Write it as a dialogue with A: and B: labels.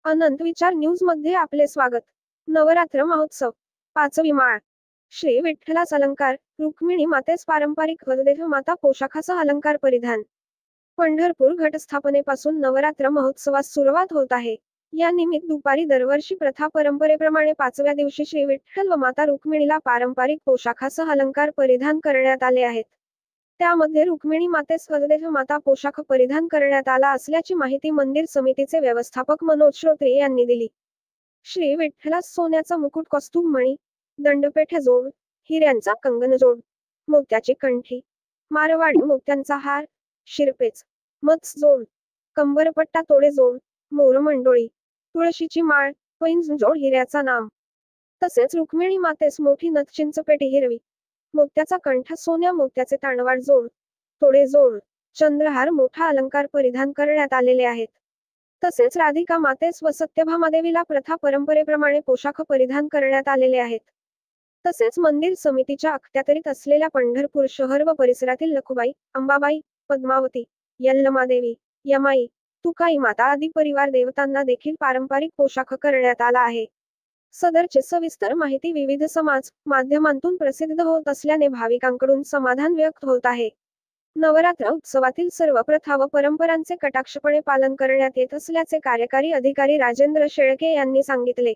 A: अनंत विचार न्यूज मध्ये आपले स्वागत। नवरात्र महोत्सव, पाचवी माळ। श्री विठ्ठलास अलंकार, रुक्मिणी मातेस पारंपरिक वरदेह माता पोशाखासह अलंकार परिधान। पंढरपूर घटस्थापनेपासून नवरात्र महोत्सवास सुरुवात होत आहे। या निमित्त दुपारी दरवर्षी प्रथा परंपरेप्रमाणे पाचव्या दिवशी श्री विठ्ठल व माता रुक्मिणीला पारंपरिक पोशाखासह अलंकार परिधान करण्यात आले आहेत। त्यामध्ये रुक्मिणी मातेस वरदेह माता पोशाख परिधान करण्यात आला असल्याची माहिती मंदिर समितीचे व्यवस्थापक मनोज श्रोत्रे यांनी दिली। श्री विठ्ठलास सोन्याचा मुकुट, कौस्तुभ मणी, दंडपेठ जोड, हिऱ्यांचा कंगन जोड, मोत्याची कंठी, मारवाडी मोत्यांचा हार, शिरपेच, मत्स जोड, कंबरपट्टा तोडे जोड, मोरमंडोळी, तुळशीची माळ, पैंज जोड हिऱ्याचा नाम। तसेच रुक्मिणी मातेस मोठी नथ चिंचपेटी हिरवी, मोत्याचा कंठ, सोन्या मोत्याचे ताणवाड जोड, तोडे जोड, चंद्रहार, मोठा अलंकार परिधान करण्यात आलेले आहेत। तसेच राधिका मातेस व सत्यभामादेवीला प्रथा परंपरेप्रमाणे पोशाख परिधान करण्यात आलेले आहेत। तसेच मंदिर समितीच्या अखत्यारीत असलेल्या पंढरपूर शहर व परिसरातील लखुबाई, अंबाबाई, पद्मावती, यल्लमादेवी, यमाई, तुकाई माता आदी परिवार देवतांना देखील पारंपरिक पोशाख करण्यात आला आहे। सदरची सविस्तर माहिती विविध समाज माध्यमांतून प्रसिद्ध होत असल्याने भाविकांकडून समाधान व्यक्त होत आहे। नवरात्र उत्सवातील सर्व प्रथा व परंपरांचे कटाक्षपणे पालन करण्यात येत असल्याचे कार्यकारी अधिकारी राजेंद्र शेळके यांनी सांगितले।